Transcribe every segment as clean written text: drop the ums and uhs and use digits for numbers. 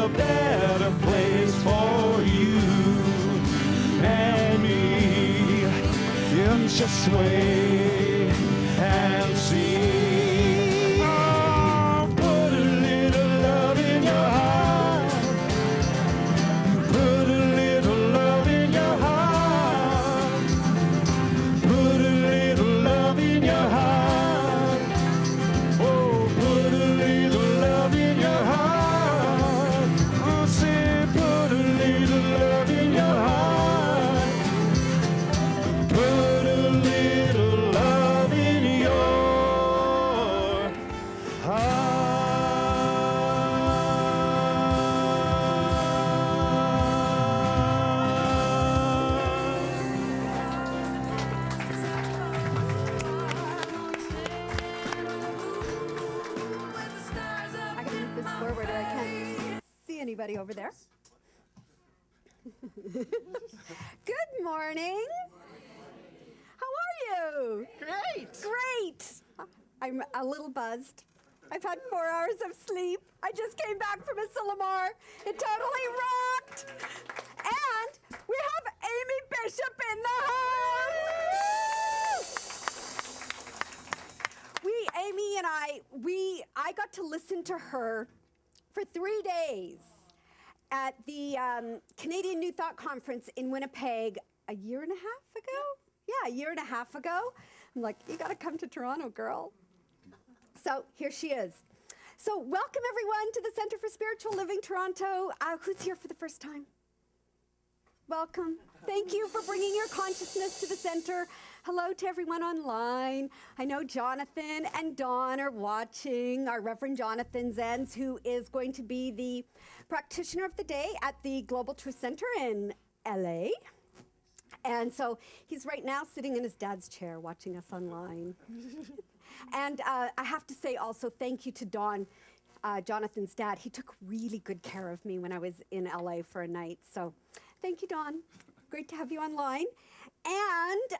a better place for you and me. You just wait and see. Oh, put a little love in your heart. Put a little love in your heart. Put a little love in your heart. Oh, put a little love in your heart. Oh, say, put a little love in your heart. Put a little love in your heart. I gotta move this forward or I can't see anybody over there. Good morning. How are you? Great. Great. I'm a little buzzed. I've had 4 hours of sleep. I just came back from Asilomar. It totally rocked. And we have Amy Bishop in the house. Amy and I got to listen to her for 3 days at the Canadian New Thought Conference in Winnipeg a year and a half ago. Yeah, a year and a half ago. I'm like, you gotta come to Toronto, girl. So here she is. So welcome everyone to the Centre for Spiritual Living Toronto. Who's here for the first time? Welcome. Thank you for bringing your consciousness to the center. Hello to everyone online. I know Jonathan and Dawn are watching, our Reverend Jonathan Zenz, who is going to be the practitioner of the day at the Global Truth Center in LA. And so he's right now sitting in his dad's chair watching us online. And I have to say also thank you to Dawn, Jonathan's dad. He took really good care of me when I was in LA for a night. So thank you, Dawn. Great to have you online. And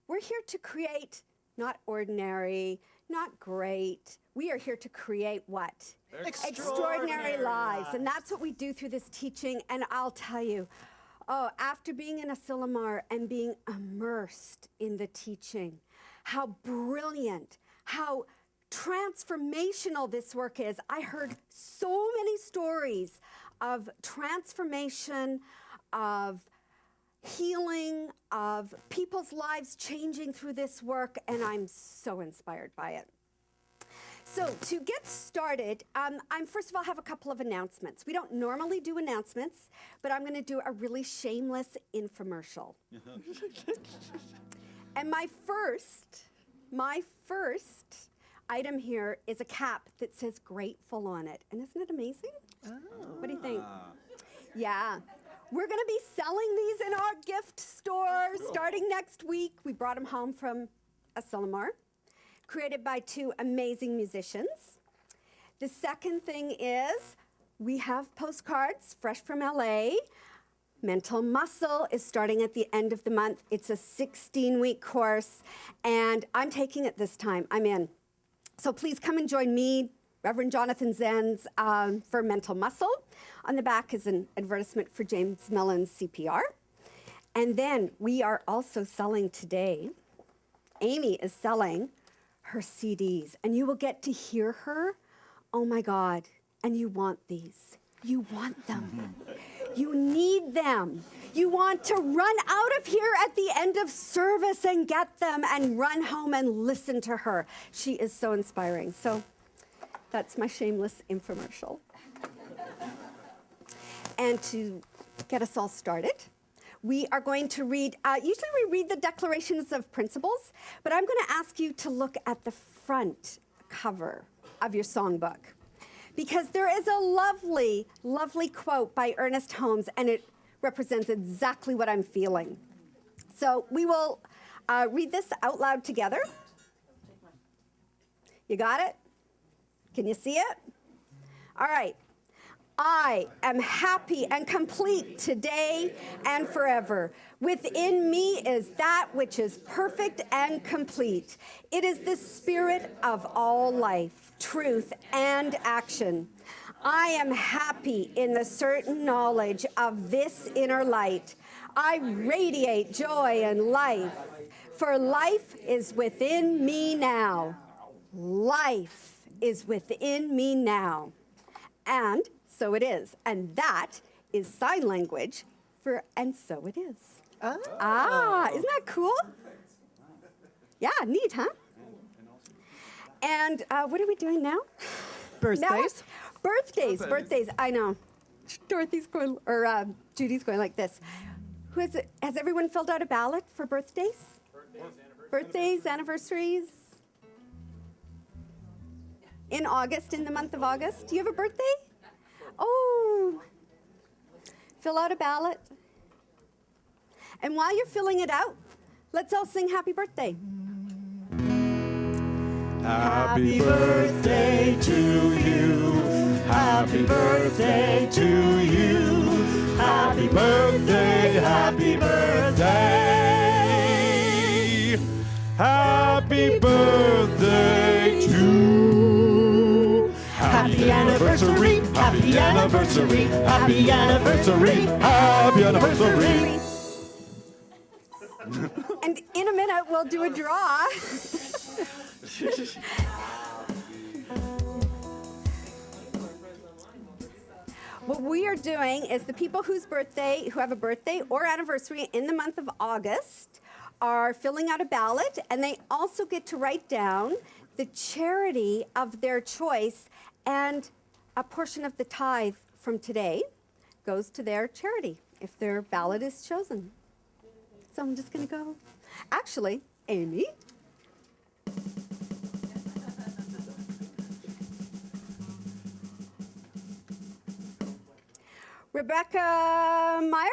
we're here to create not ordinary, not great. We are here to create what? Extraordinary lives. And that's what we do through this teaching. And I'll tell you, after being in Asilomar and being immersed in the teaching, how brilliant, how transformational this work is. I heard so many stories of transformation, of healing, of people's lives changing through this work, and I'm so inspired by it. So to get started, I'm first of all have a couple of announcements. We don't normally do announcements, but I'm going to do a really shameless infomercial. And my first item here is a cap that says grateful on it. And isn't it amazing? Oh. What do you think? Yeah. We're going to be selling these in our gift store starting next week. We brought them home from Asilomar, created by 2 amazing musicians. The second thing is we have postcards fresh from LA. Mental Muscle is starting at the end of the month. It's a 16-week course, and I'm taking it this time. I'm in. So please come and join me, Reverend Jonathan Zenz, for Mental Muscle. On the back is an advertisement for James Mellon's CPR. And then we are also selling today, Amy is selling her CDs, and you will get to hear her. Oh my God, and you want these. You want them. You need them. You want to run out of here at the end of service and get them and run home and listen to her. She is so inspiring. So that's my shameless infomercial. And to get us all started, we are going to read, usually we read the declarations of principles, but I'm going to ask you to look at the front cover of your songbook, because there is a lovely, lovely quote by Ernest Holmes, and it represents exactly what I'm feeling. So we will read this out loud together. You got it? Can you see it? All right. I am happy and complete today and forever. Within me is that which is perfect and complete. It is the spirit of all life, truth, and action. I am happy in the certain knowledge of this inner light. I radiate joy and life, for life is within me now. Life is within me now. And so it is. And that is sign language for and so it is. Isn't that cool? Yeah, neat, huh? And what are we doing now? Birthdays. Birthdays. I know. Dorothy's going, or Judy's going like this. Has everyone filled out a ballot for birthdays? Birthdays, anniversaries? In August, in the month of August. Do you have a birthday? Oh, fill out a ballot. And while you're filling it out, let's all sing happy birthday. Happy birthday to you. Happy birthday to you. Happy birthday, happy birthday. Happy birthday to. Happy anniversary, happy anniversary, happy anniversary, happy anniversary. And in a minute, we'll do a draw. What we are doing is the people who have a birthday or anniversary in the month of August are filling out a ballot, and they also get to write down the charity of their choice, and a portion of the tithe from today goes to their charity if their ballot is chosen. So I'm just going to go. Actually, Amy. Rebecca Meyer?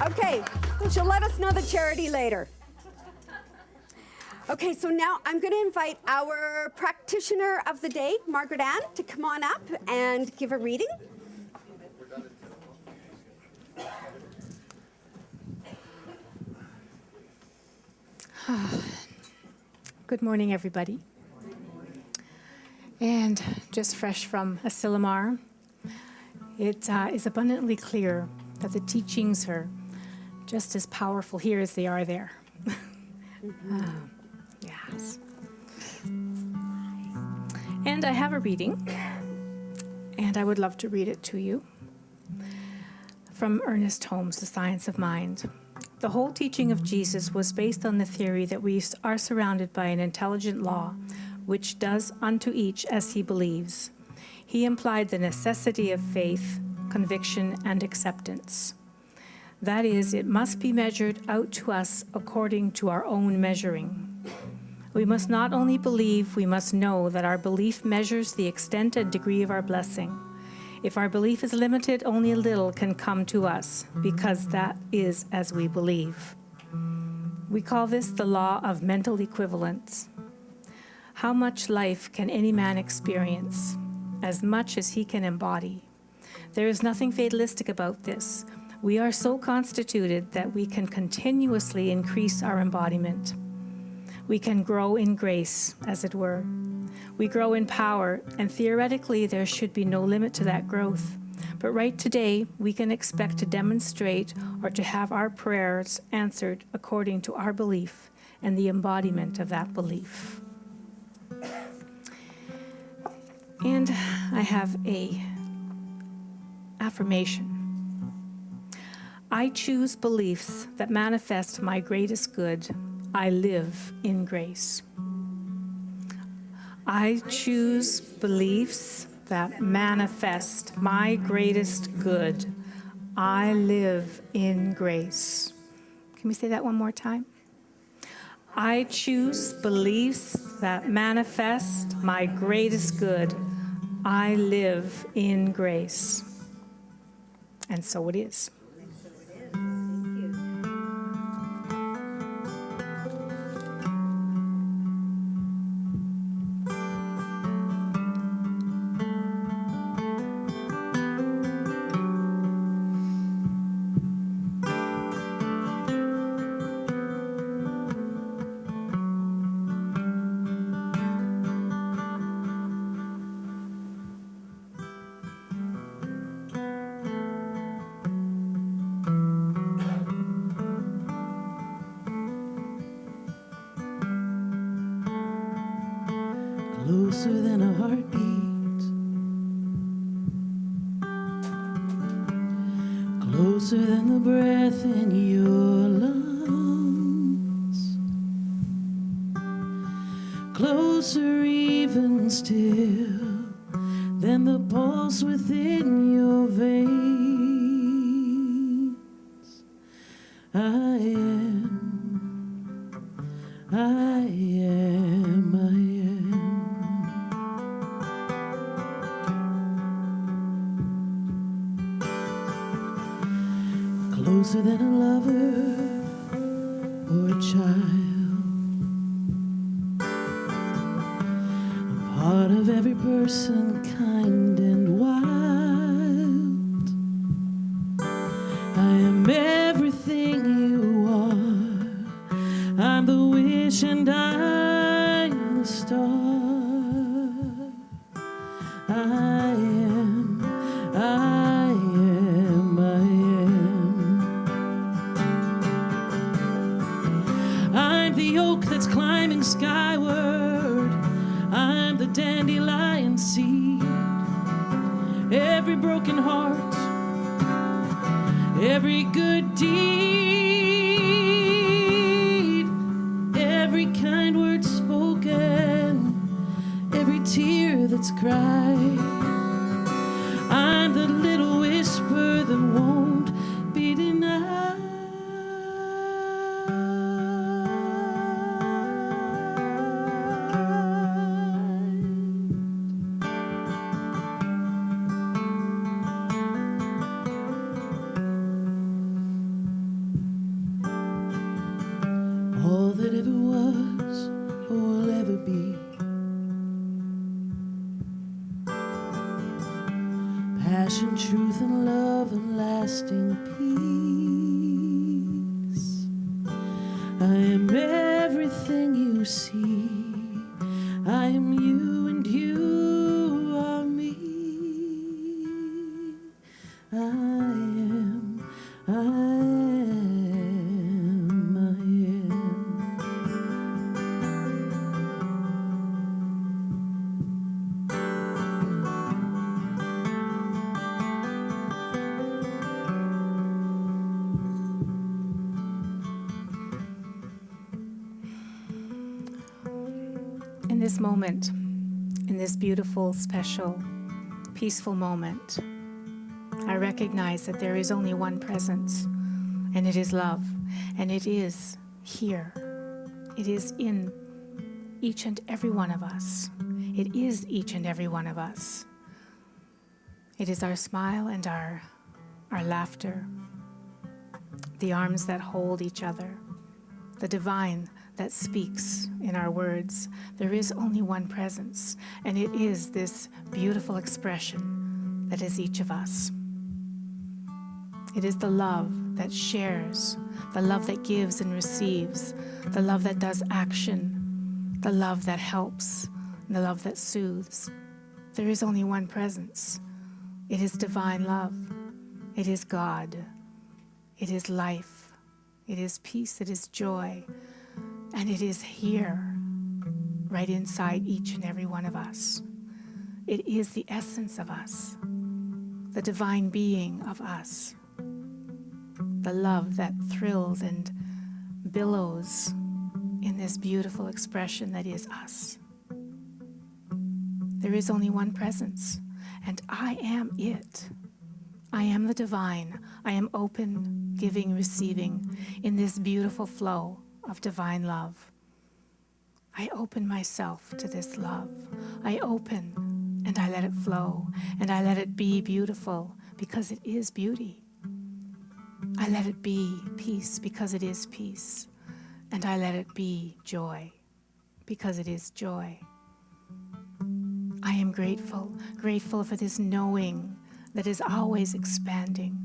Okay, she'll let us know the charity later. Okay, so now I'm going to invite our practitioner of the day, Margaret Ann, to come on up and give a reading. Good morning, everybody. And just fresh from Asilomar, it is abundantly clear that the teachings are just as powerful here as they are there. Yes. And I have a reading, and I would love to read it to you from Ernest Holmes' The Science of Mind. The whole teaching of Jesus was based on the theory that we are surrounded by an intelligent law which does unto each as he believes. He implied the necessity of faith, conviction, and acceptance. That is, it must be measured out to us according to our own measuring. We must not only believe, we must know that our belief measures the extent and degree of our blessing. If our belief is limited, only a little can come to us, because that is as we believe. We call this the law of mental equivalence. How much life can any man experience? As much as he can embody. There is nothing fatalistic about this. We are so constituted that we can continuously increase our embodiment. We can grow in grace, as it were. We grow in power, and theoretically there should be no limit to that growth. But right today, we can expect to demonstrate or to have our prayers answered according to our belief and the embodiment of that belief. And I have a affirmation. I choose beliefs that manifest my greatest good. I live in grace. I choose beliefs that manifest my greatest good. I live in grace. Can we say that one more time? I choose beliefs that manifest my greatest good. I live in grace. And so it is. closer than a heartbeat, closer than the breath in your lungs, closer even still than the pulse within your veins. I am. Closer than a lover or a child, a part of every person, kind and wild. I am everything you are. I'm the wish and I'm the star. I am. I'm the oak that's climbing skyward. I'm the dandelion seed. Every broken heart, every good deed, every kind word spoken, every tear that's cried. I'm the little whisper that won't be denied. All that ever was or will ever be, passion, truth, and love, and lasting peace. I am everything you see. I am you and you are me. I am. In this moment, in this beautiful, special, peaceful moment, I recognize that there is only one presence, and it is love, and it is here. It is in each and every one of us. It is each and every one of us. It is our smile and our laughter, the arms that hold each other, the divine that speaks in our words. There is only one presence, and it is this beautiful expression that is each of us. It is the love that shares, the love that gives and receives, the love that does action, the love that helps, the love that soothes. There is only one presence. It is divine love. It is God. It is life. It is peace. It is joy. And it is here, right inside each and every one of us. It is the essence of us, the divine being of us, the love that thrills and billows in this beautiful expression that is us. There is only one presence, and I am it. I am the divine. I am open, giving, receiving in this beautiful flow of divine love. I open myself to this love. I open and I let it flow, and I let it be beautiful because it is beauty. I let it be peace because it is peace, and I let it be joy because it is joy. I am grateful for this knowing that is always expanding.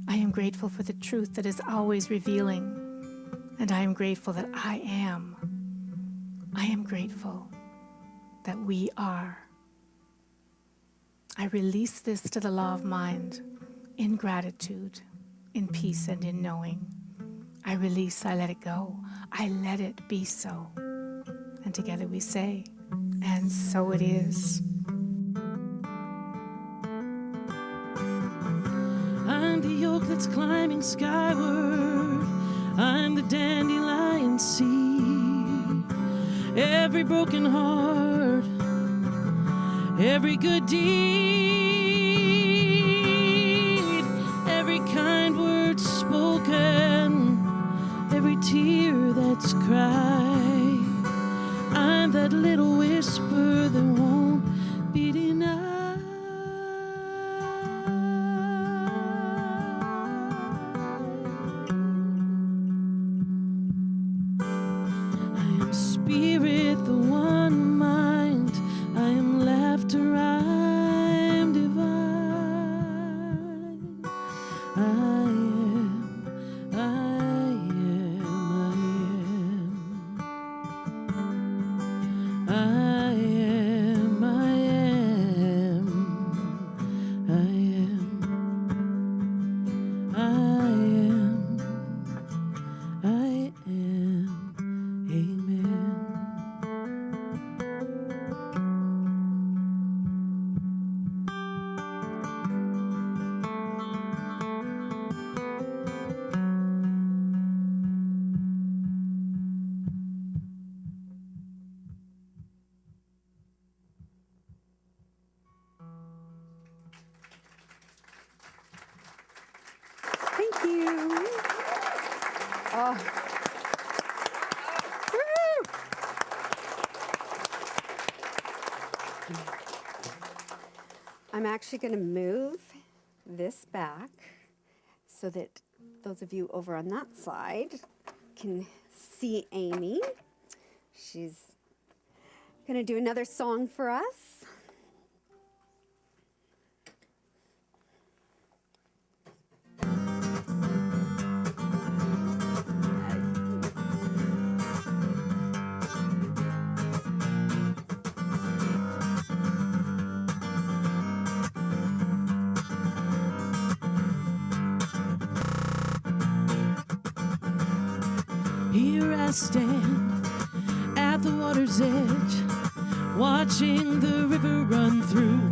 I am grateful for the truth that is always revealing. And I am grateful that I am grateful that we are. I release this to the law of mind in gratitude, in peace, and in knowing. I release, I let it go. I let it be so. And together we say, And so it is. I'm the yoke that's climbing skyward. I'm the dandelion seed. Every broken heart, every good deed, every kind word spoken, every tear that's cried. I'm that little whisper that won't be denied. I am spirit, the one mind. I am laughter, I'm divine. I am, I am, I am. I am, I am, I am, I am, amen. Thank you. Oh. Woo! I'm actually going to move this back so that those of you over on that side can see Amy. She's going to do another song for us. Here I stand at the water's edge, watching the river run through.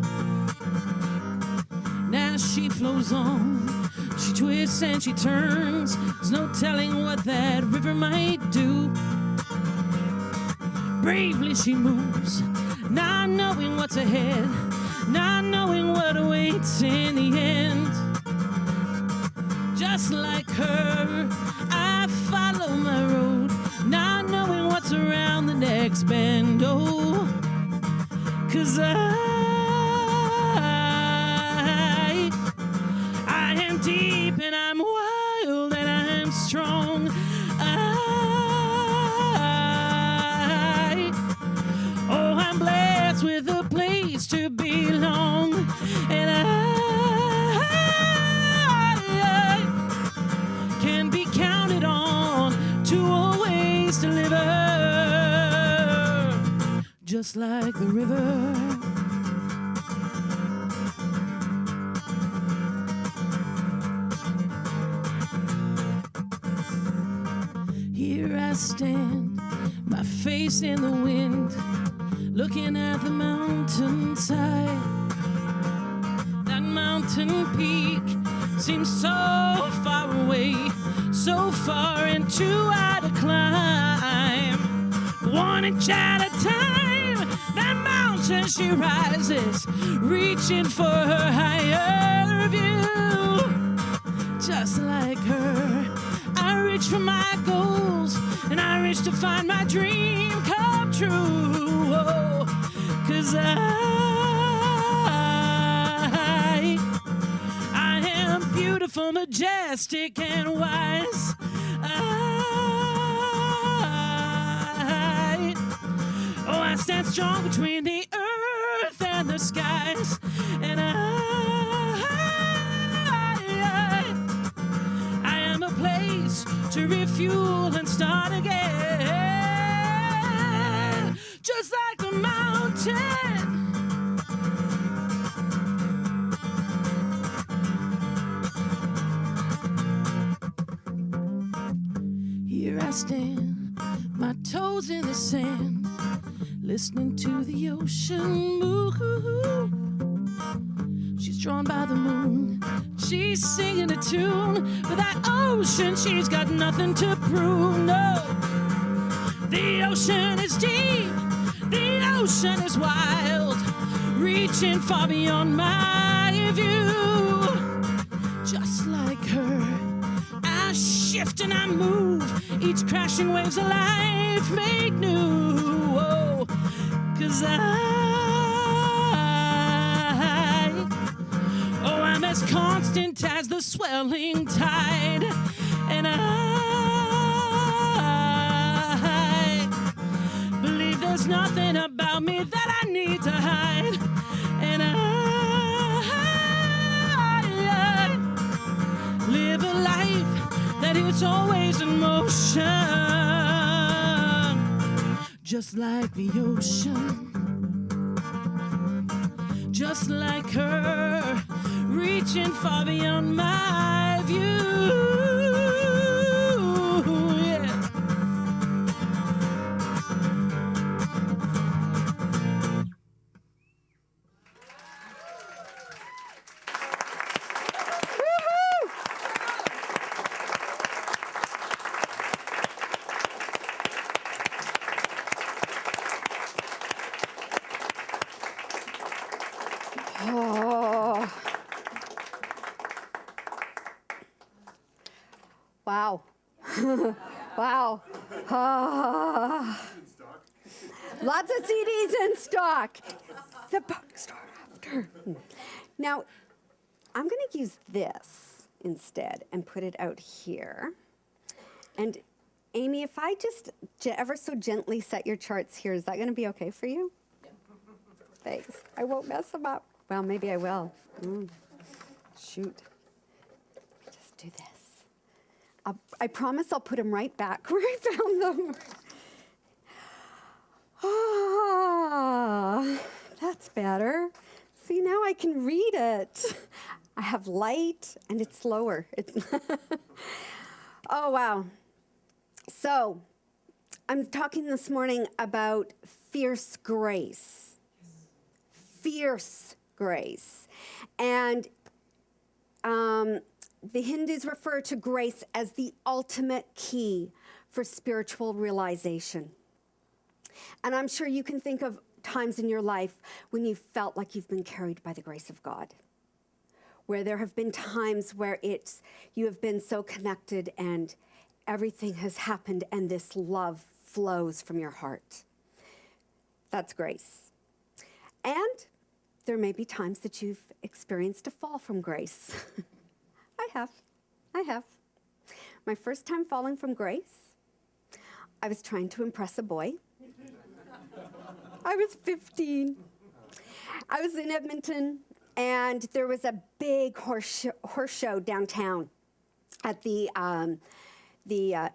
Now she flows on, she twists and she turns. There's no telling what that river might do. Bravely she moves, not knowing what's ahead, not knowing what awaits in the end. Just like her, I follow my road, not knowing what's around the next bend. Oh, 'cause I am deep and I'm wild and I'm strong. I'm blessed with a place to belong, and I can be counted on to always deliver, just like the river. Here I stand, my face in the wind, looking at the mountainside. That mountain peak seems so far away, so far and too high to climb. One inch at a time, that mountain she rises, reaching for her higher view. Just like her, I reach for my goals, and I reach to find my dream come true. Oh, 'cause I am beautiful, majestic, and wise. I stand strong between the earth and the skies, and I am a place to refuel and start again, just like the mountain. Here I stand, my toes in the sand, listening to the ocean move. She's drawn by the moon, she's singing a tune. But that ocean, she's got nothing to prove, no. The ocean is deep, the ocean is wild, reaching far beyond my view. Just like her, I shift and I move, each crashing wave's a life made new. Oh, 'cause I'm as constant as the swelling tide, and I believe there's nothing about me that I need to hide, and I live a life that is always in motion, just like the ocean. Just like her, reaching far beyond my view. Yeah. Oh. Wow. Wow. Lots of CDs in stock. The bookstore after. Now, I'm going to use this instead and put it out here. And Amy, if I just ever so gently set your charts here, is that going to be okay for you? Thanks. I won't mess them up. Well, maybe I will. Shoot. Just do this. I promise I'll put them right back where I found them. Ah, that's better. See, now I can read it. I have light, and it's slower. Oh, wow. So, I'm talking this morning about fierce grace. Fierce grace. And the Hindus refer to grace as the ultimate key for spiritual realization. And I'm sure you can think of times in your life when you felt like you've been carried by the grace of God, where there have been times where you have been so connected and everything has happened and this love flows from your heart. That's grace. And there may be times that you've experienced a fall from grace. I have. My first time falling from grace, I was trying to impress a boy. I was 15. I was in Edmonton, and there was a big horse show downtown at the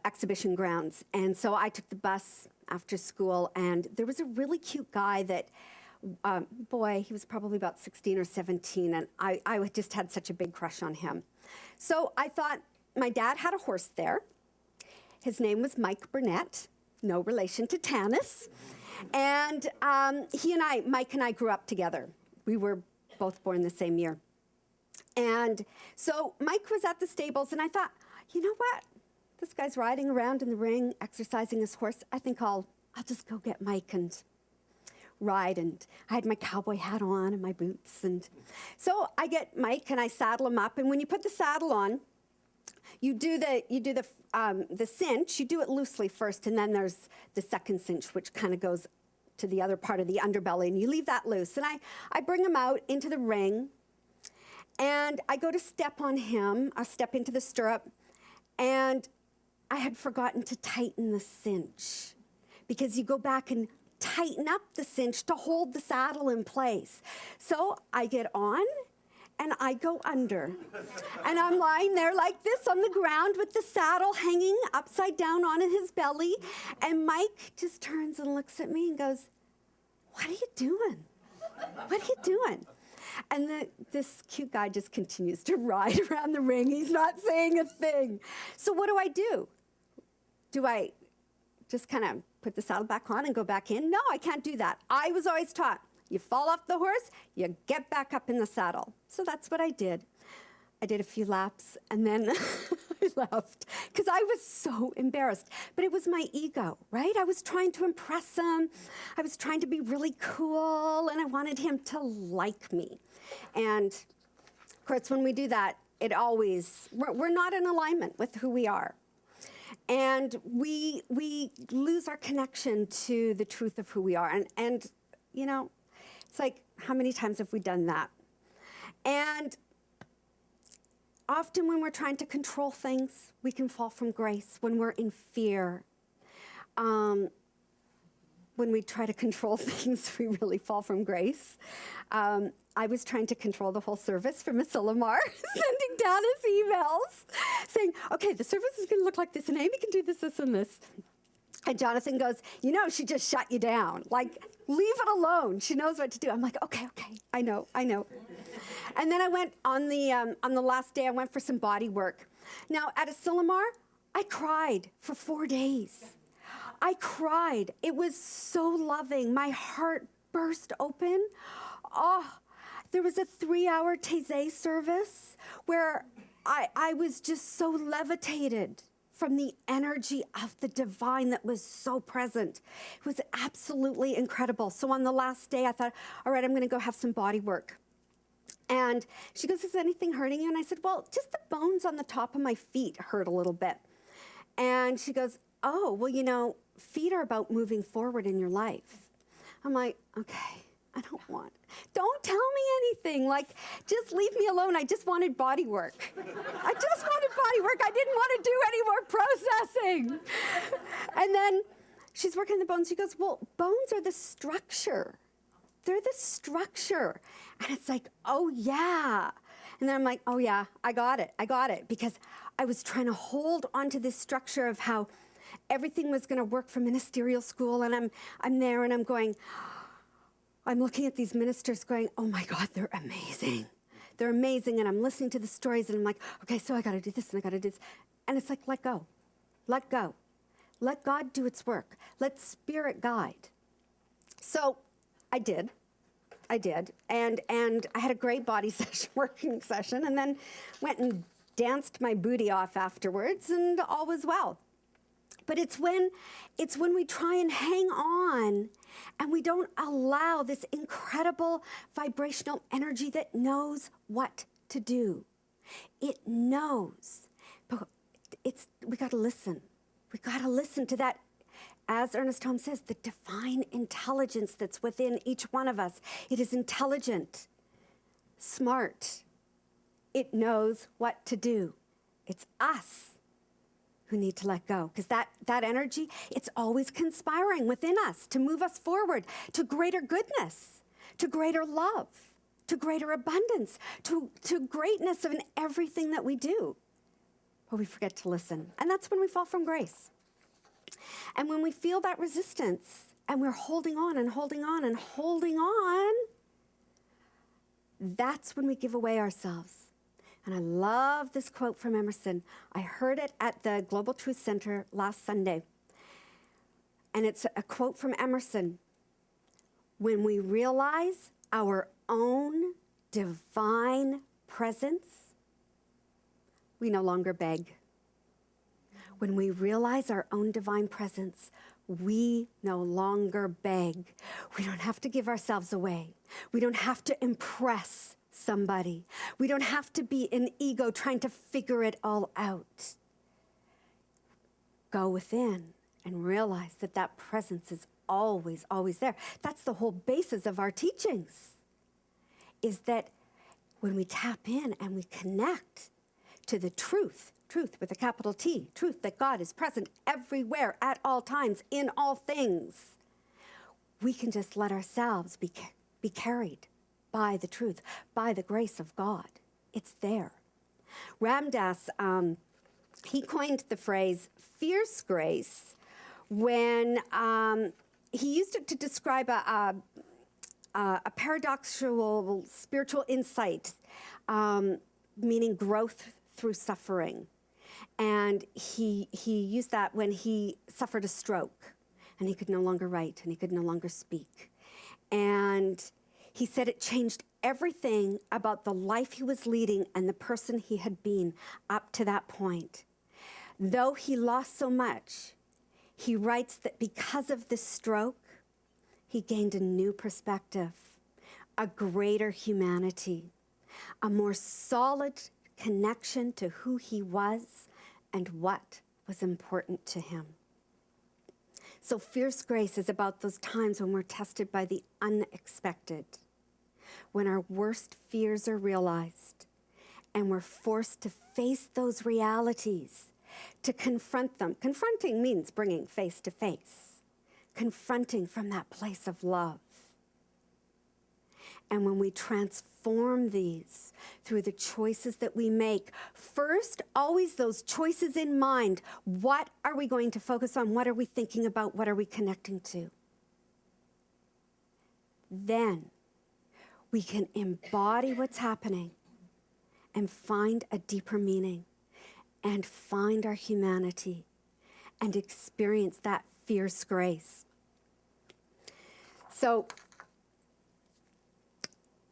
exhibition grounds. And so I took the bus after school, and there was a really cute guy that, he was probably about 16 or 17, and I just had such a big crush on him. So I thought, my dad had a horse there. His name was Mike Burnett, no relation to Tanis. And Mike and I grew up together. We were both born the same year. And so Mike was at the stables, and I thought, you know what? This guy's riding around in the ring, exercising his horse. I think I'll just go get Mike and ride. And I had my cowboy hat on and my boots. And so I get Mike and I saddle him up. And when you put the saddle on, you do the cinch. You do it loosely first, and then there's the second cinch, which kind of goes to the other part of the underbelly, and you leave that loose. And I bring him out into the ring, and I go to step on him. I step into the stirrup, and I had forgotten to tighten the cinch, because you go back and tighten up the cinch to hold the saddle in place. So I get on, and I go under. And I'm lying there like this on the ground with the saddle hanging upside down on his belly. And Mike just turns and looks at me and goes, "What are you doing? What are you doing?" And this cute guy just continues to ride around the ring. He's not saying a thing. So what do? Do I just kind of put the saddle back on and go back in. No, I can't do that. I was always taught, you fall off the horse, you get back up in the saddle. So that's what I did. I did a few laps, and then I left because I was so embarrassed. But it was my ego, right? I was trying to impress him. I was trying to be really cool, and I wanted him to like me. And, of course, when we do that, we're not in alignment with who we are. And we lose our connection to the truth of who we are. And you know, it's like, how many times have we done that? And often when we're trying to control things, we can fall from grace. When we're in fear, when we try to control things, we really fall from grace. I was trying to control the whole service for Miss Illamar, sending down his emails, saying, okay, the service is going to look like this, and Amy can do this, this, and this. And Jonathan goes, you know, she just shut you down. Like, leave it alone. She knows what to do. I'm like, okay, I know. And then I went on the last day, I went for some body work. Now, at Asilomar, I cried for 4 days. I cried. It was so loving. My heart burst open. Oh, there was a 3-hour Taizé service where I was just so levitated from the energy of the divine that was so present. It was absolutely incredible. So on the last day, I thought, all right, I'm going to go have some body work. And she goes, is anything hurting you? And I said, well, just the bones on the top of my feet hurt a little bit. And she goes, oh, well, you know, feet are about moving forward in your life. I'm like, okay, don't tell me anything. Like, just leave me alone. I just wanted body work. I didn't want to do any more processing. And then she's working the bones. She goes, well, bones are the structure. They're the structure. And it's like, oh, yeah. And then I'm like, oh, yeah, I got it. Because I was trying to hold onto this structure of how everything was going to work for ministerial school. And I'm there and I'm looking at these ministers going, oh, my God, they're amazing. They're amazing. And I'm listening to the stories and I'm like, okay, so I got to do this and I got to do this. And it's like, let go. Let go. Let God do its work. Let Spirit guide. So I did. And I had a great body working session, and then went and danced my booty off afterwards, and all was well. But it's when we try and hang on and we don't allow this incredible vibrational energy that knows what to do. It knows. But we got to listen. We got to listen to that. As Ernest Holmes says, the divine intelligence that's within each one of us. It is intelligent, smart. It knows what to do. It's us who need to let go. Because that energy, it's always conspiring within us to move us forward to greater goodness, to greater love, to greater abundance, to greatness in everything that we do. But we forget to listen. And that's when we fall from grace. And when we feel that resistance and we're holding on and holding on and holding on, that's when we give away ourselves. And I love this quote from Emerson. I heard it at the Global Truth Center last Sunday. And it's a quote from Emerson. When we realize our own divine presence, we no longer beg. When we realize our own divine presence, we no longer beg. We don't have to give ourselves away. We don't have to impress somebody. We don't have to be in ego trying to figure it all out. Go within and realize that presence is always, always there. That's the whole basis of our teachings, is that when we tap in and we connect to the truth with a capital T, truth that God is present everywhere, at all times, in all things, we can just let ourselves be carried by the truth, by the grace of God. It's there. Ram Dass, he coined the phrase fierce grace when he used it to describe a paradoxical spiritual insight, meaning growth through suffering. And he used that when he suffered a stroke and he could no longer write and he could no longer speak. And he said it changed everything about the life he was leading and the person he had been up to that point. Though he lost so much, he writes that because of this stroke, he gained a new perspective, a greater humanity, a more solid connection to who he was and what was important to him. So fierce grace is about those times when we're tested by the unexpected, when our worst fears are realized, and we're forced to face those realities, to confront them. Confronting means bringing face to face, confronting from that place of love. And when we transform these through the choices that we make, first, always those choices in mind. What are we going to focus on? What are we thinking about? What are we connecting to? Then we can embody what's happening and find a deeper meaning and find our humanity and experience that fierce grace. So,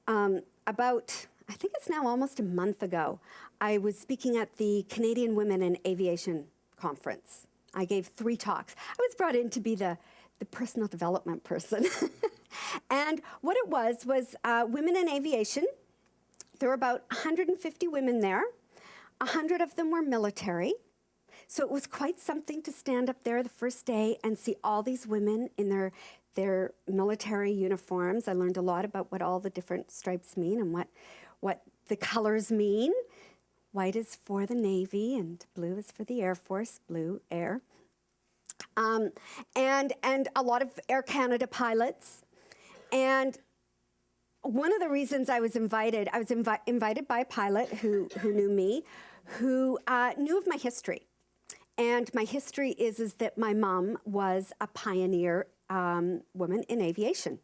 I think it's now almost a month ago, I was speaking at the Canadian Women in Aviation Conference. I gave 3 talks. I was brought in to be the personal development person. And what it was women in aviation. There were about 150 women there. 100 of them were military. So it was quite something to stand up there the first day and see all these women in their military uniforms. I learned a lot about what all the different stripes mean and what the colors mean. White is for the Navy and blue is for the Air Force, blue air. And a lot of Air Canada pilots. And one of the reasons I was invited by a pilot who knew me, who knew of my history. And my history is that my mom was a pioneer woman in aviation.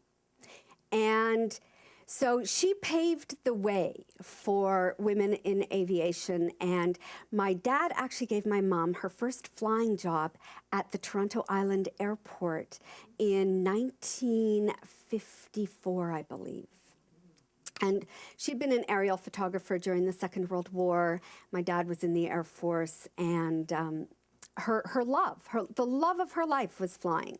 And so she paved the way for women in aviation. And my dad actually gave my mom her first flying job at the Toronto Island Airport in 1954, I believe. And she'd been an aerial photographer during the Second World War. My dad was in the Air Force, and the love of her life was flying.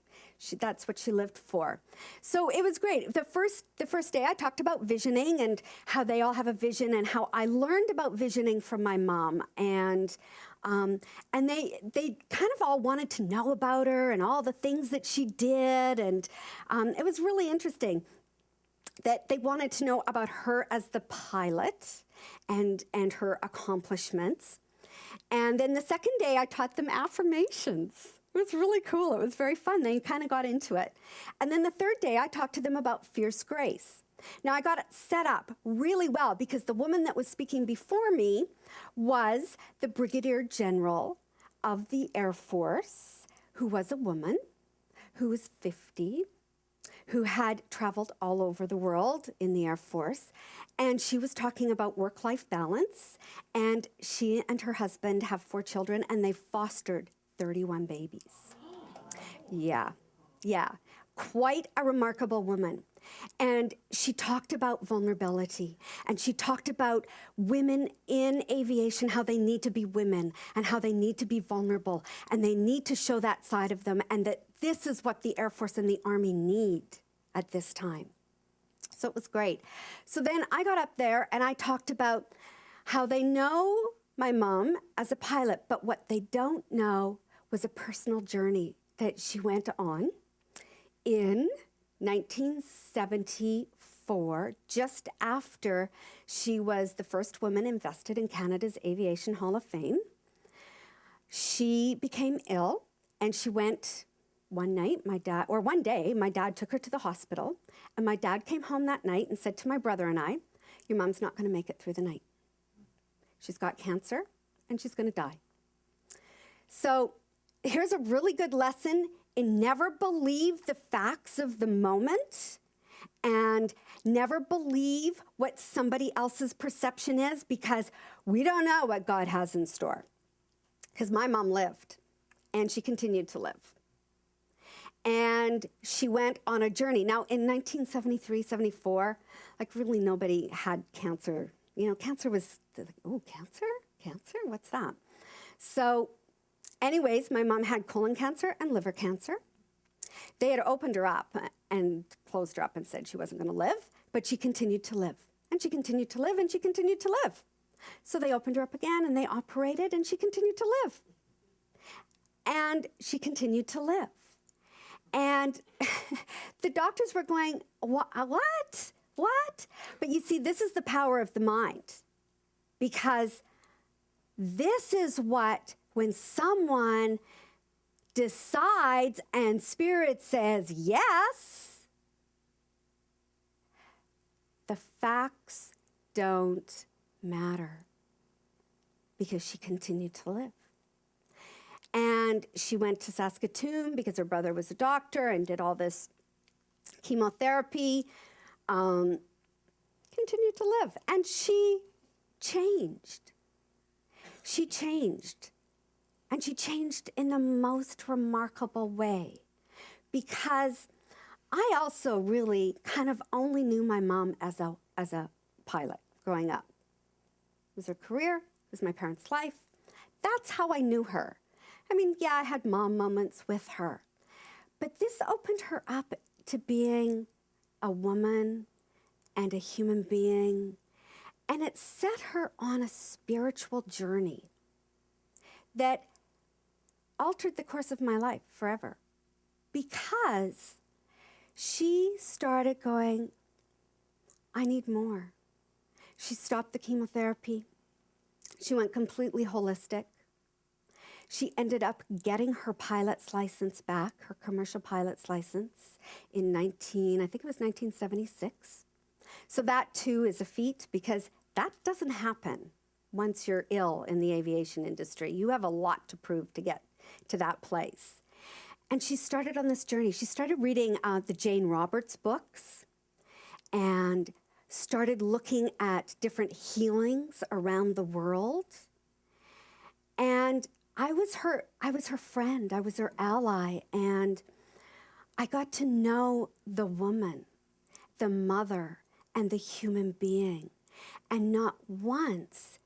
That's what she lived for. So it was great. The first day I talked about visioning and how they all have a vision and how I learned about visioning from my mom. And they kind of all wanted to know about her and all the things that she did. And it was really interesting that they wanted to know about her as the pilot and her accomplishments. And then the second day, I taught them affirmations. It was really cool. It was very fun. They kind of got into it. And then the third day, I talked to them about fierce grace. Now, I got it set up really well because the woman that was speaking before me was the Brigadier General of the Air Force, who was a woman, who was 50, who had traveled all over the world in the Air Force. And she was talking about work-life balance. And she and her husband have 4 children, and they fostered 31 babies. Yeah. Quite a remarkable woman. And she talked about vulnerability. And she talked about women in aviation, how they need to be women and how they need to be vulnerable. And they need to show that side of them, and that this is what the Air Force and the Army need at this time. So it was great. So then I got up there and I talked about how they know my mom as a pilot, but what they don't know was a personal journey that she went on in 1974, just after she was the first woman invested in Canada's Aviation Hall of Fame. She became ill and she went one day, my dad took her to the hospital, and my dad came home that night and said to my brother and I, "Your mom's not going to make it through the night. She's got cancer, and she's going to die." So here's a really good lesson in never believe the facts of the moment and never believe what somebody else's perception is, because we don't know what God has in store. because my mom lived, and she continued to live. And she went on a journey. Now, in 1973, 74, like really nobody had cancer. You know, cancer was, like, oh, cancer? Cancer? What's that? So anyways, my mom had colon cancer and liver cancer. They had opened her up and closed her up and said she wasn't going to live, but she continued to live. And she continued to live, and she continued to live. So they opened her up again, and they operated, and she continued to live. And she continued to live. And the doctors were going, what? What? But you see, this is the power of the mind. Because this is what, when someone decides and spirit says yes, the facts don't matter, because she continued to live. And she went to Saskatoon because her brother was a doctor and did all this chemotherapy, continued to live. And she changed. She changed. And she changed in the most remarkable way, because I also really kind of only knew my mom as a pilot growing up. It was her career. It was my parents' life. That's how I knew her. I mean, yeah, I had mom moments with her. But this opened her up to being a woman and a human being. And it set her on a spiritual journey that altered the course of my life forever. Because she started going, I need more. She stopped the chemotherapy. She went completely holistic. She ended up getting her pilot's license back, her commercial pilot's license, in 1976. So that too is a feat, because that doesn't happen once you're ill in the aviation industry. You have a lot to prove to get to that place. And she started on this journey. She started reading the Jane Roberts books and started looking at different healings around the world. And I was her friend, I was her ally, and I got to know the woman, the mother, and the human being. And not once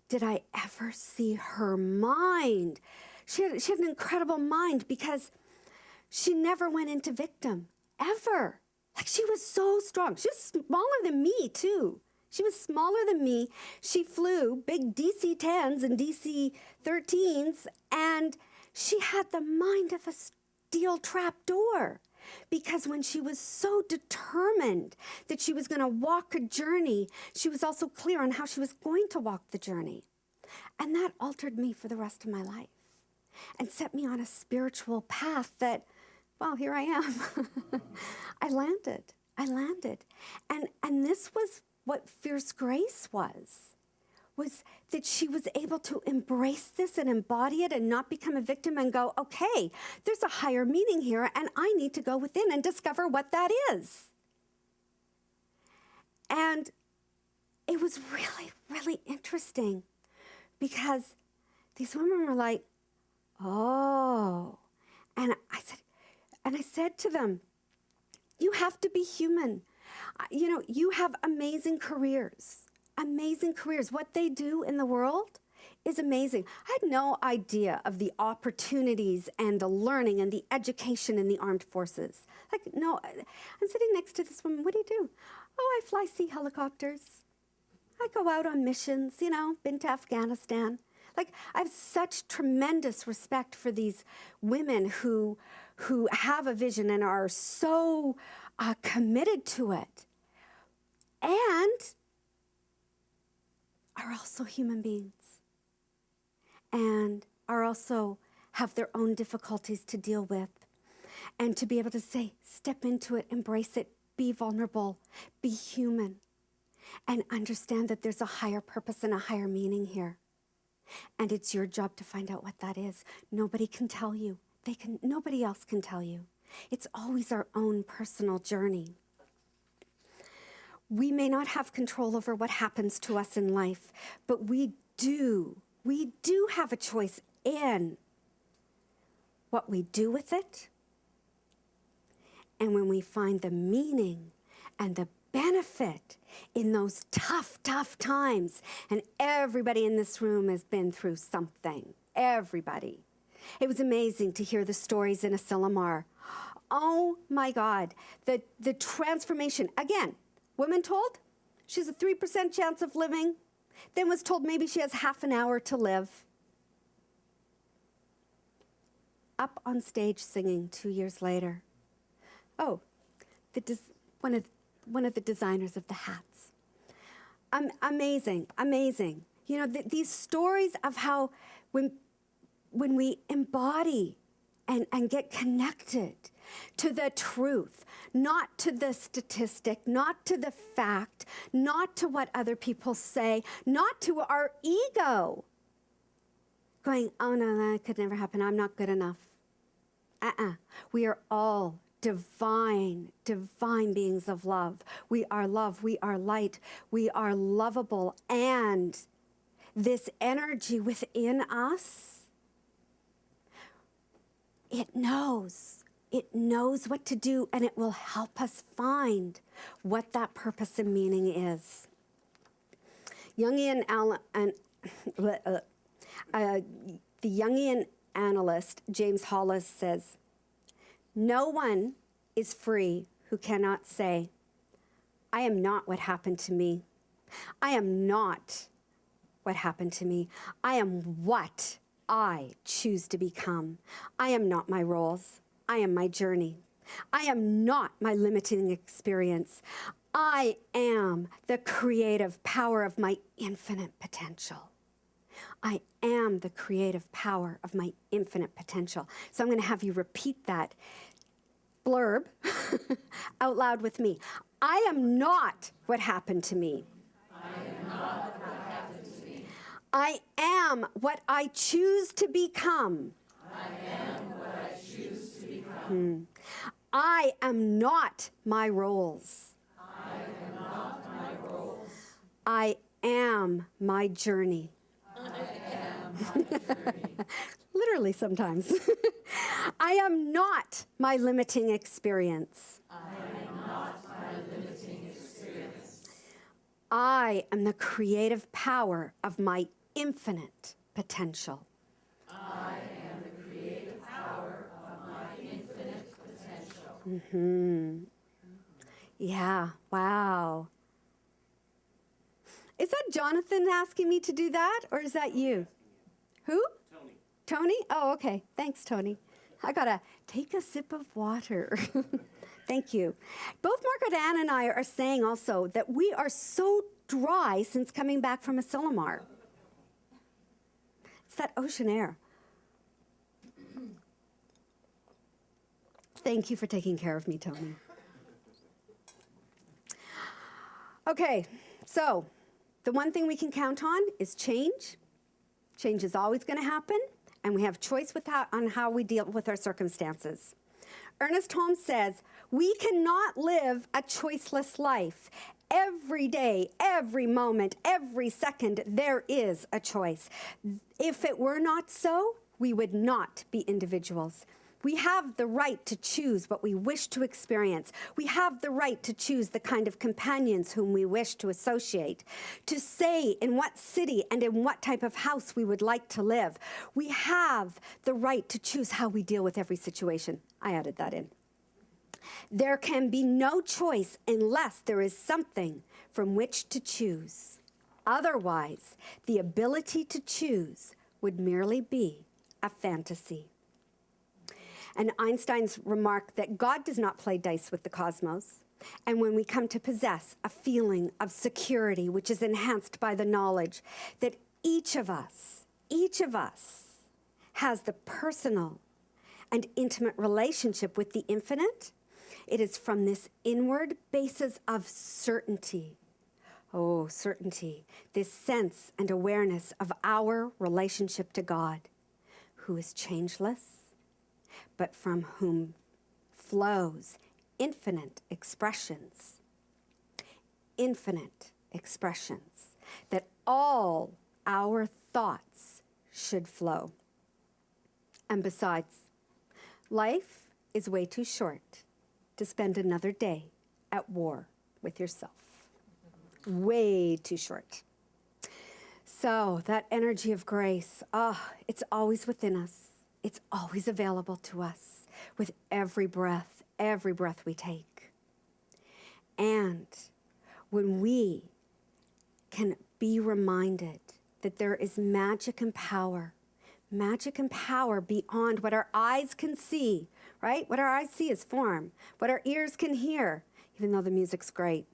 did I ever see her mind. She had an incredible mind, because she never went into victim, ever. Like, she was so strong. She was smaller than me, too. She was smaller than me. She flew big DC-10s and DC-13s, and she had the mind of a steel trap door. Because when she was so determined that she was going to walk a journey, she was also clear on how she was going to walk the journey. And that altered me for the rest of my life and set me on a spiritual path that, well, here I am. I landed. And this was what Fierce Grace was that she was able to embrace this and embody it and not become a victim and go, okay, there's a higher meaning here, and I need to go within and discover what that is. And it was really, really interesting, because these women were like, oh. And I said to them, you have to be human. You know, you have amazing careers. Amazing careers. What they do in the world is amazing. I had no idea of the opportunities and the learning and the education in the armed forces. Like, no, I'm sitting next to this woman. What do you do? Oh, I fly sea helicopters. I go out on missions, you know, been to Afghanistan. Like, I have such tremendous respect for these women who have a vision and are so committed to it, and are also human beings, and are also have their own difficulties to deal with. And to be able to say, step into it, embrace it, be vulnerable, be human, and understand that there's a higher purpose and a higher meaning here. And it's your job to find out what that is. Nobody can tell you. Nobody else can tell you. It's always our own personal journey. We may not have control over what happens to us in life, but we do have a choice in what we do with it, and when we find the meaning and the benefit in those tough, tough times, and everybody in this room has been through something, everybody. It was amazing to hear the stories in Asilomar. Oh my God, the transformation. Again, woman told she has a 3% chance of living, then was told maybe she has half an hour to live. Up on stage singing 2 years later. Oh, one of the designers of the hats. Amazing, amazing. You know, these stories of how when we embody and get connected to the truth, not to the statistic, not to the fact, not to what other people say, not to our ego, going, oh no, that could never happen, I'm not good enough. We are all divine beings of love. We are love, we are light, we are lovable, and this energy within us, it knows what to do, and it will help us find what that purpose and meaning is. The Jungian analyst James Hollis says, no one is free who cannot say, I am not what happened to me. I am not what happened to me. I am what I choose to become. I am not my roles. I am my journey. I am not my limiting experience. I am the creative power of my infinite potential. I am the creative power of my infinite potential. So I'm going to have you repeat that blurb out loud with me. I am not what happened to me. I am not what happened to me. I am what I choose to become. I am what I choose to become. I am not my roles. I am not my roles. I am my journey. I am my journey. Literally sometimes. I am not my limiting experience. I am not my limiting experience. I am the creative power of my infinite potential. I am the creative power of my infinite potential. Mm-hmm. Yeah, wow. Is that Jonathan asking me to do that, or is that you? Who? Tony. Tony? Oh, okay. Thanks, Tony. I gotta take a sip of water. Thank you. Both Margaret Ann and I are saying also that we are so dry since coming back from Asilomar. It's that ocean air. Thank you for taking care of me, Tony. Okay, so the one thing we can count on is change. Change is always going to happen, and we have choice on how we deal with our circumstances. Ernest Holmes says, we cannot live a choiceless life. Every day, every moment, every second, there is a choice. If it were not so, we would not be individuals. We have the right to choose what we wish to experience. We have the right to choose the kind of companions whom we wish to associate, to say in what city and in what type of house we would like to live. We have the right to choose how we deal with every situation. I added that in. There can be no choice unless there is something from which to choose. Otherwise, the ability to choose would merely be a fantasy. And Einstein's remark that God does not play dice with the cosmos. And when we come to possess a feeling of security, which is enhanced by the knowledge that each of us has the personal and intimate relationship with the infinite, it is from this inward basis of certainty. Oh, certainty, this sense and awareness of our relationship to God, who is changeless, but from whom flows infinite expressions, that all our thoughts should flow. And besides, life is way too short to spend another day at war with yourself. Way too short. So that energy of grace, it's always within us. It's always available to us with every breath we take. And when we can be reminded that there is magic and power beyond what our eyes can see, right? What our eyes see is form, what our ears can hear, even though the music's great,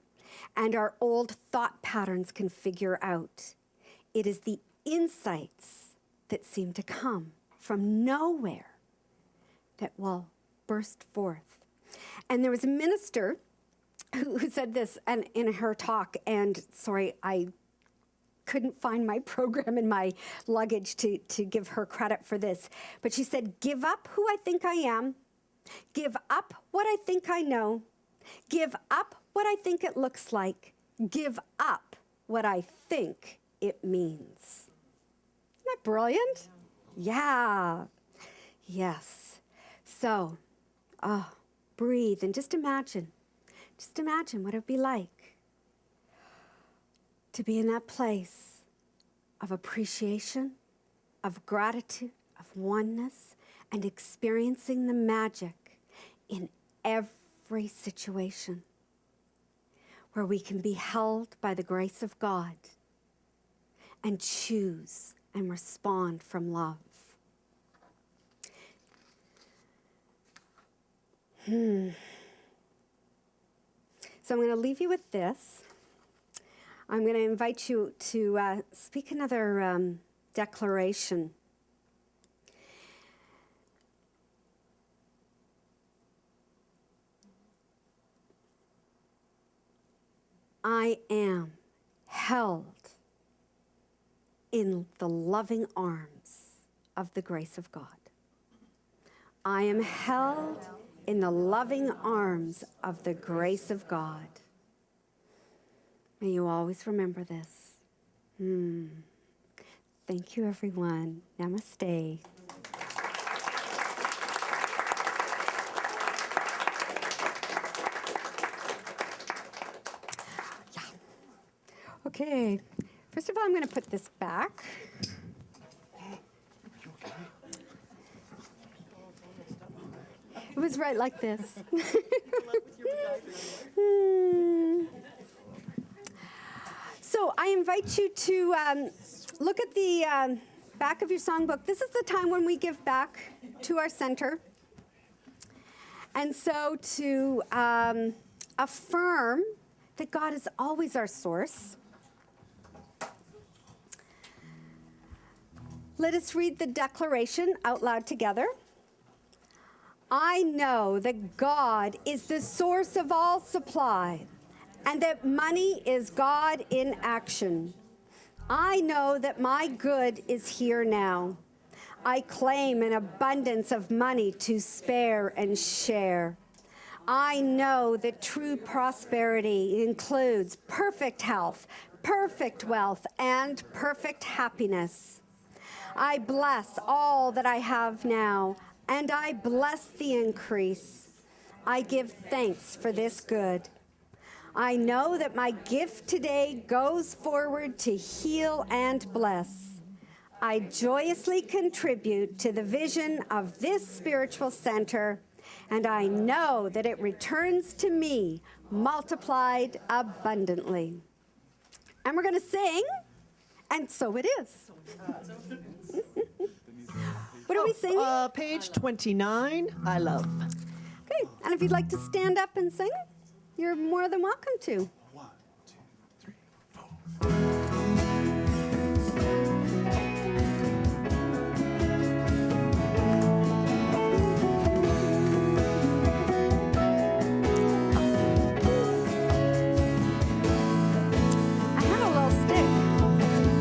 and our old thought patterns can figure out. It is the insights that seem to come from nowhere that will burst forth. And there was a minister who said this and in her talk, and sorry, I couldn't find my program in my luggage to give her credit for this, but she said, give up who I think I am, give up what I think I know, give up what I think it looks like, give up what I think it means. Isn't that brilliant? Yeah. Yes. So, breathe and just imagine what it would be like to be in that place of appreciation, of gratitude, of oneness, and experiencing the magic in every situation where we can be held by the grace of God and choose and respond from love. So I'm going to leave you with this. I'm going to invite you to speak another declaration. I am held in the loving arms of the grace of God. I am held in the loving arms of the grace of God. May you always remember this. Thank you, everyone. Namaste. Yeah. Okay. First of all, I'm going to put this back. It was right like this. So I invite you to look at the back of your songbook. This is the time when we give back to our center. And so to affirm that God is always our source, let us read the declaration out loud together. I know that God is the source of all supply, and that money is God in action. I know that my good is here now. I claim an abundance of money to spare and share. I know that true prosperity includes perfect health, perfect wealth, and perfect happiness. I bless all that I have now, and I bless the increase. I give thanks for this good. I know that my gift today goes forward to heal and bless. I joyously contribute to the vision of this spiritual center, and I know that it returns to me multiplied abundantly. And we're going to sing, and so it is. What are we singing? Page 29, I love. Okay, and if you'd like to stand up and sing, you're more than welcome to. 1, 2, 3, 4. I have a little stick.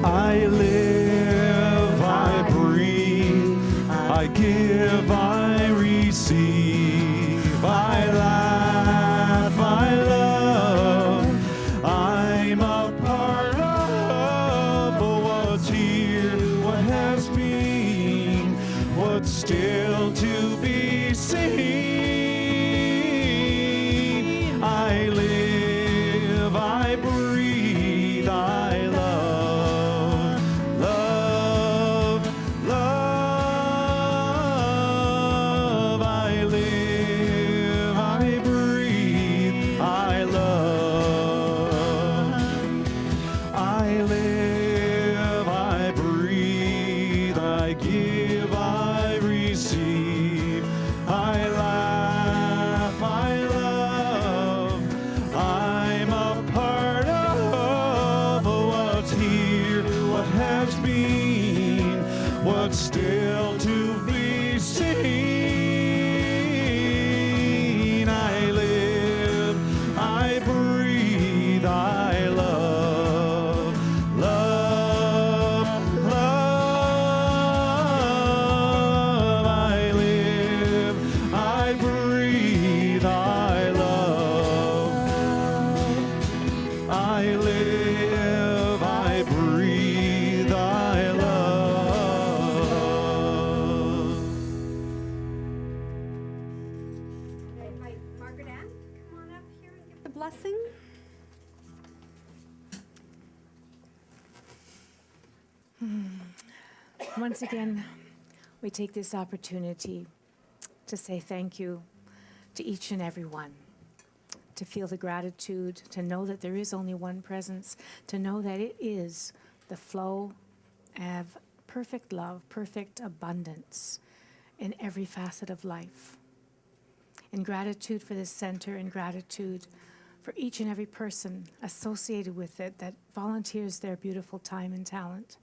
I live, I breathe, I give, I receive, I laugh, I love, I'm a part of what's still to be seen. I live, I breathe, I love, love, love. I live, I breathe, I love. I live, I breathe, I love. I invite Margaret Ann to come on up here and give the blessing. Once again, we take this opportunity to say thank you to each and every one, to feel the gratitude, to know that there is only one presence, to know that it is the flow of perfect love, perfect abundance in every facet of life. In gratitude for this center, in gratitude for each and every person associated with it that volunteers their beautiful time and talent.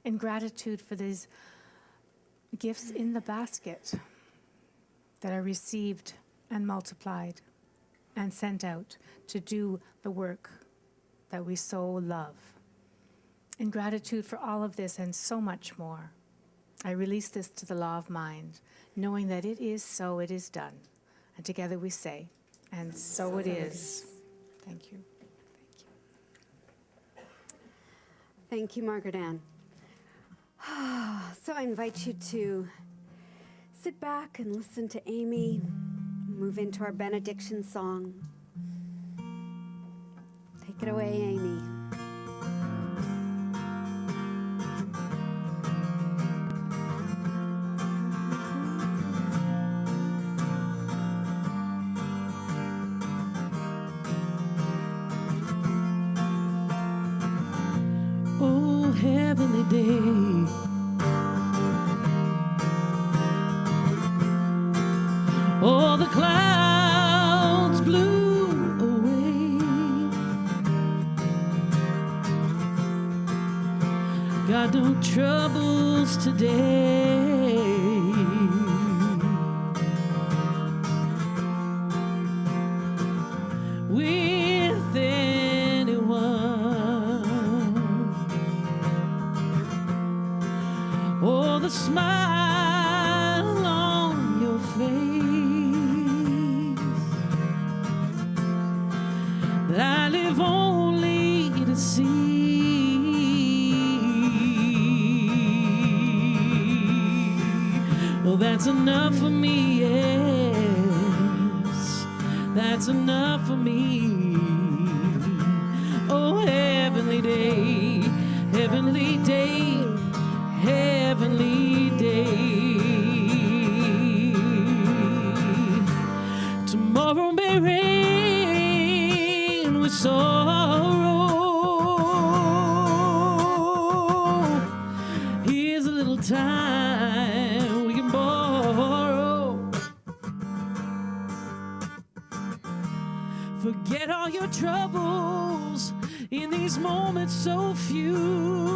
In gratitude for these gifts in the basket that are received and multiplied and sent out to do the work that we so love. In gratitude for all of this and so much more, I release this to the law of mind, knowing that it is so, it is done. And together we say, and so it is. Thank you. Thank you. Thank you, Margaret Ann. So I invite you to sit back and listen to Amy, move into our benediction song. Take it away, Amy. Oh, heavenly day. All the clouds blew away. Got no troubles today. With anyone. Oh, the smile on your face that I live only to see. Oh, that's enough for me, yes, that's enough for me. Oh, heavenly day, heavenly day, heavenly day. Tomorrow may rain with sorrow. Here's a little time we can borrow. Forget all your troubles in these moments so few.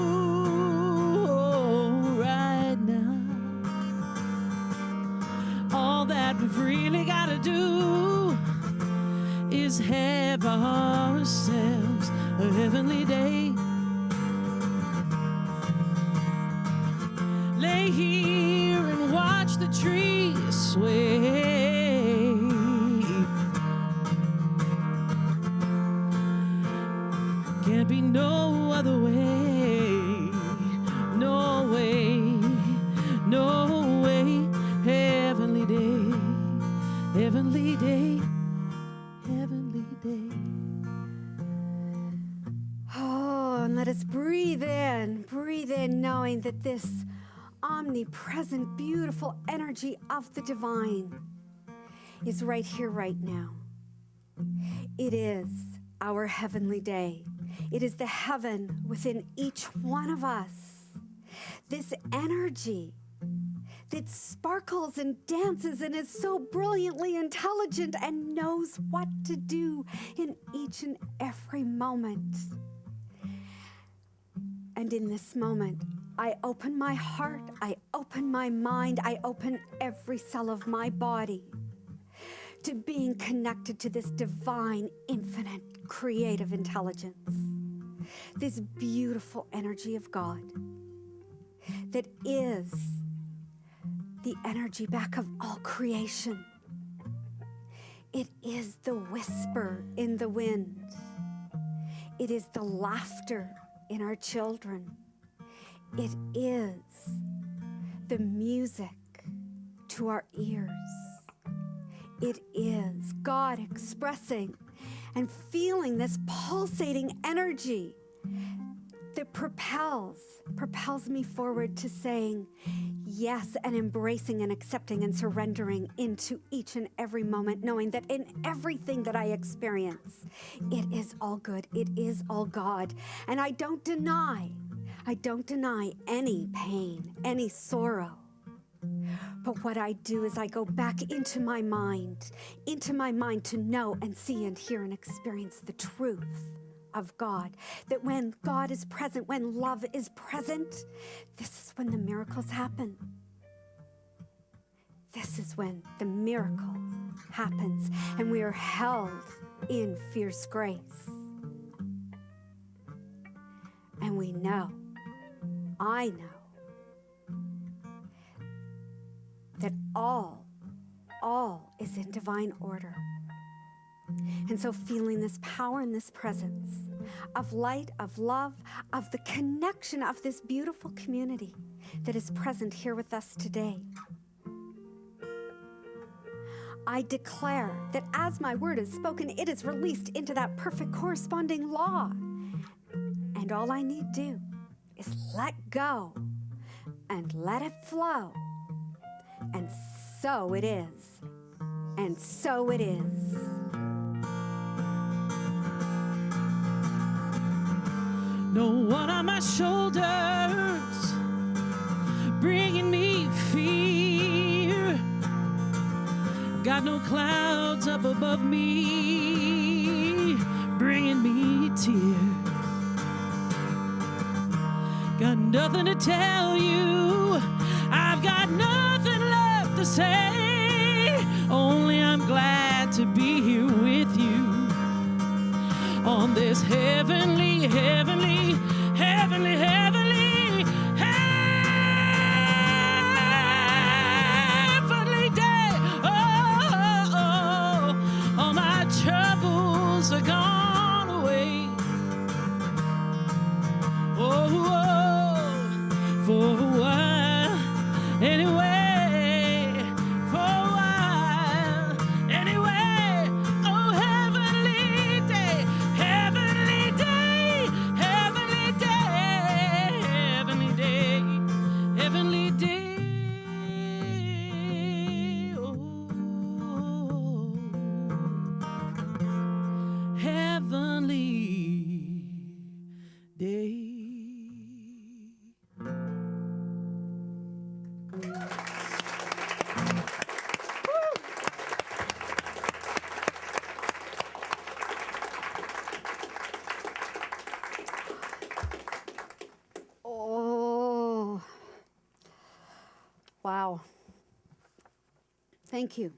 All that we've really got to do is have ourselves a heavenly day. Lay here and watch the trees sway. Can't be no other way, no way, no way. Heavenly day, heavenly day, heavenly day. Oh, and let us breathe in knowing that this omnipresent, beautiful energy of the divine is right here, right now. It is our heavenly day. It is the heaven within each one of us. This energy that sparkles and dances and is so brilliantly intelligent and knows what to do in each and every moment. And in this moment, I open my heart, I open my mind, I open every cell of my body to being connected to this divine, infinite, creative intelligence, this beautiful energy of God that is the energy back of all creation. It is the whisper in the wind. It is the laughter in our children. It is the music to our ears. It is God expressing and feeling this pulsating energy that propels me forward to saying yes, and embracing and accepting and surrendering into each and every moment, knowing that in everything that I experience, it is all good, it is all God. And I don't deny any pain, any sorrow. But what I do is I go back into my mind to know and see and hear and experience the truth of God. That when God is present, when love is present, this is when the miracles happen. This is when the miracle happens and we are held in fierce grace. And we know, I know, that all is in divine order. And so feeling this power and this presence of light, of love, of the connection of this beautiful community that is present here with us today, I declare that as my word is spoken, it is released into that perfect corresponding law. And all I need do is let go and let it flow. And so it is. And so it is. No one on my shoulders bringing me fear. Got no clouds up above me bringing me tears. Got nothing to tell you, I've got nothing left to say. Only I'm glad to be here with you on this heavenly, heavenly, heavenly, heavenly, heavenly day. Oh, all my troubles are gone away. For a while, anyway, for a while, anyway. Oh, heavenly day, heavenly day, heavenly day, heavenly day, heavenly day. Oh, heavenly day. Oh, wow. Thank you.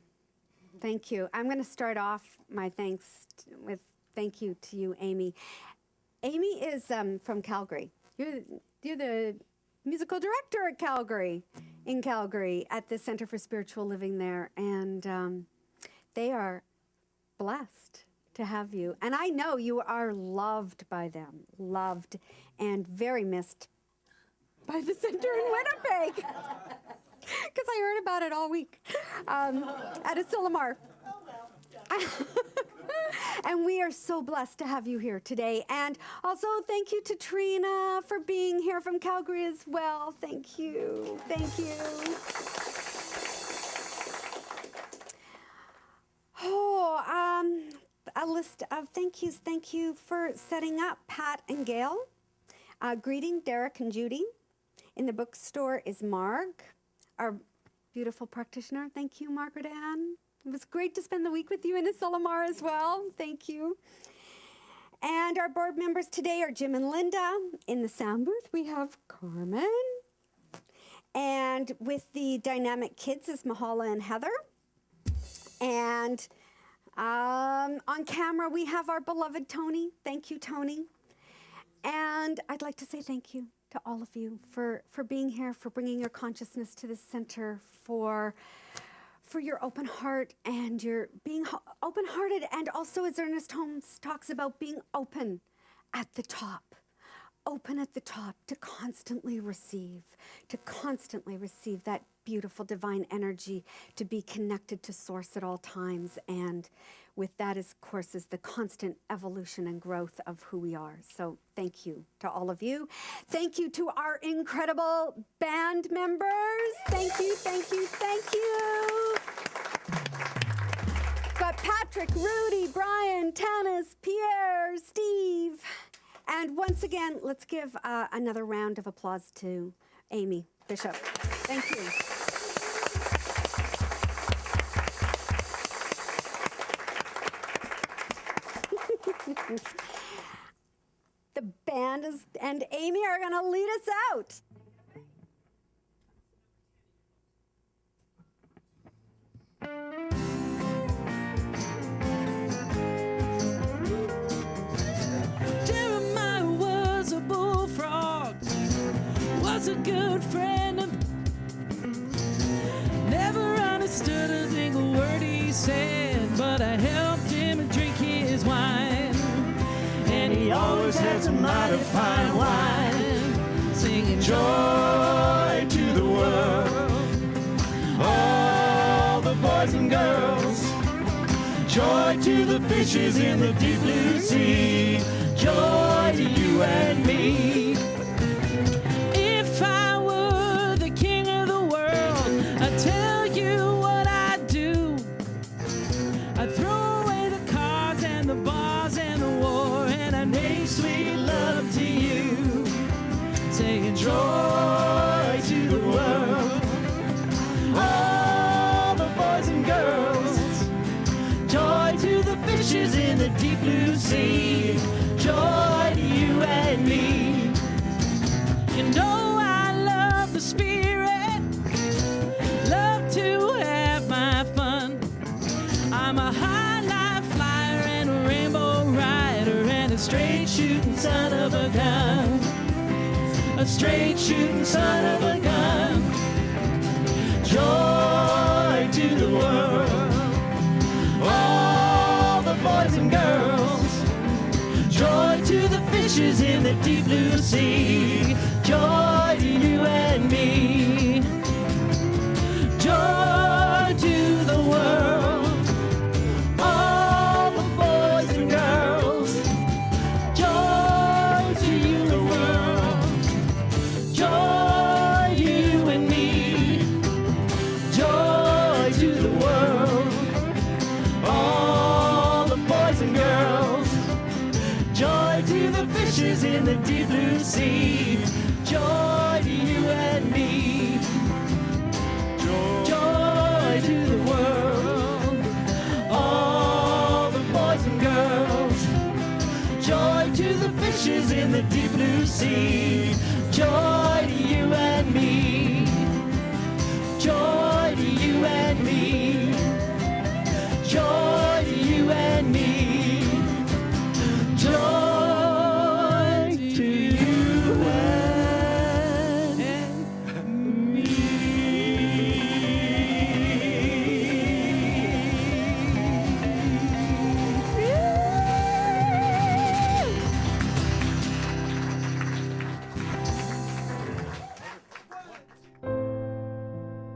Thank you. I'm going to start off my thanks with thank you to you, Amy. Amy is from Calgary. You're the musical director at Calgary, in Calgary, at the Center for Spiritual Living there. And they are blessed to have you. And I know you are loved by them, loved and very missed by the center in Winnipeg. Because I heard about it all week at Asilomar. And we are so blessed to have you here today. And also thank you to Trina for being here from Calgary as well. Thank you. Thank you. Oh, a list of thank yous. Thank you for setting up Pat and Gail. Greeting Derek and Judy. In the bookstore is Marg, our beautiful practitioner. Thank you, Margaret Ann. It was great to spend the week with you in Asilomar as well. Thank you. And And our board members today are Jim and Linda. In the sound booth, we have Carmen. And with the dynamic kids is Mahala and Heather. And on camera, we have our beloved Tony. Thank you, Tony. And I'd like to say thank you to all of you for being here, for bringing your consciousness to this center, for your open heart and your being open-hearted, and also, as Ernest Holmes talks about, being open at the top to constantly receive that beautiful divine energy, to be connected to Source at all times. And with that, of course, is the constant evolution and growth of who we are. So thank you to all of you. Thank you to our incredible band members. Thank you, thank you, thank you. Got Patrick, Rudy, Brian, Tanis, Pierre, Steve. And once again, let's give another round of applause to Amy Bishop. Thank you. The band and Amy are going to lead us out. Jeremiah was a bullfrog, was a good friend of never understood a single word he said, but I helped him drink his wine, and he always had some mighty fine wine, singing joy to the world, all the boys and girls, joy to the fishes in the deep blue sea, joy to you and me. If I were the king of the world, I'd tell you what I'd do. I'd throw away the cards and the bars and the war, and I'd make sweet love to you, saying joy to the world, all the boys and girls, joy to the fishes in the deep blue sea, joy to you and me. You know I love the spirit, love to have my fun. I'm a high life flyer and a rainbow rider and a straight shooting son of a gun, a straight shooting son of a gun. Joy to the world, all the boys and girls, joy to the fishes in the deep blue sea, joy to you and me, joy to the world, all the boys and girls, joy to you the world, joy you and me, joy to the world, all the boys and girls, joy to the fishes in the deep blue sea, joy to you and me, joy to the world, all the boys and girls, joy to the fishes in the deep blue sea, joy to you and me, joy